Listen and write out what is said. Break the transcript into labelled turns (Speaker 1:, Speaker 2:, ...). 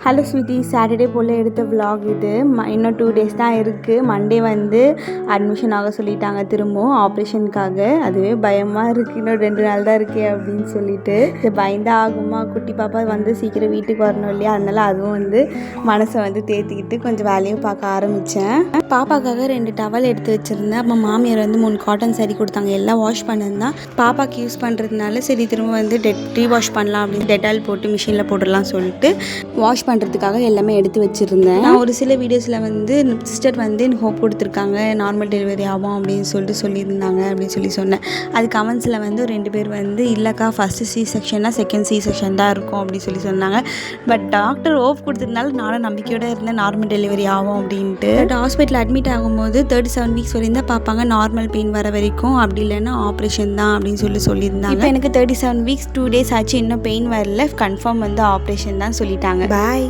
Speaker 1: Hello sweetie, Saturday போல் எடுத்த vlog இது. இன்னும் 2 days தான் இருக்குது. மண்டே வந்து அட்மிஷன் ஆக சொல்லிட்டாங்க திரும்பவும் ஆப்ரேஷனுக்காக. அதுவே பயமாக இருக்குது, இன்னும் 2 நாள் தான் இருக்கே அப்படின்னு சொல்லிட்டு. இது பயந்தா ஆகுமா, குட்டி பாப்பா வந்து சீக்கிரம் வீட்டுக்கு வரணும் இல்லையா, அதனால அதுவும் வந்து மனசை வந்து தேத்திக்கிட்டு கொஞ்சம் வேலையும் பார்க்க ஆரம்பித்தேன். பாப்பாக்காக 2 டவல் எடுத்து வச்சுருந்தேன். அப்போ மாமியார் வந்து 3 காட்டன் சாரீ கொடுத்தாங்க. எல்லாம் வாஷ் பண்ணதுதான் பாப்பாவுக்கு யூஸ் பண்ணுறதுனால சரி திரும்ப வந்து ரீவாஷ் பண்ணலாம் அப்படின்னு டெட்டால் போட்டு மிஷினில் போட்டுடலாம் சொல்லிட்டு வாஷ் பண்ணுறதுக்காக எல்லாமே எடுத்து வச்சுருந்தேன். நான் ஒரு சில வீடியோஸில் வந்து சிஸ்டர் வந்து எனக்கு ஹோப் கொடுத்துருக்காங்க, நார்மல் டெலிவரி ஆகும் அப்படின்னு சொல்லியிருந்தாங்க அப்படின்னு சொன்னேன். அது கமெண்ட்ஸில் வந்து 2 பேர் வந்து இல்லைக்கா ஃபஸ்ட்டு சி செக்ஷன்னா செகண்ட் சி செக்ஷன் தான் இருக்கும் அப்படின்னு சொன்னாங்க. பட் டாக்டர் ஹோப் கொடுத்ததுனால நானும் நம்பிக்கையோடு இருந்தேன் நார்மல் டெலிவரி ஆகும் அப்படின்ட்டு. பட் ஹாஸ்பிட்டல் அட்மிட் ஆகும்போது 37 வீக்ஸ் வரையும் தான் பார்ப்பாங்க, நார்மல் பெயின் வர வரைக்கும், அப்படி இல்லைன்னா ஆப்ரேஷன் தான் அப்படின்னு சொல்லியிருந்தாங்க. இப்போ எனக்கு 37 வீக்ஸ் 2 days ஆச்சு, இன்னும் பெயின் வரல, கன்ஃபார்ம் வந்து ஆப்ரேஷன் தான் சொல்லிட்டாங்க. பாய்.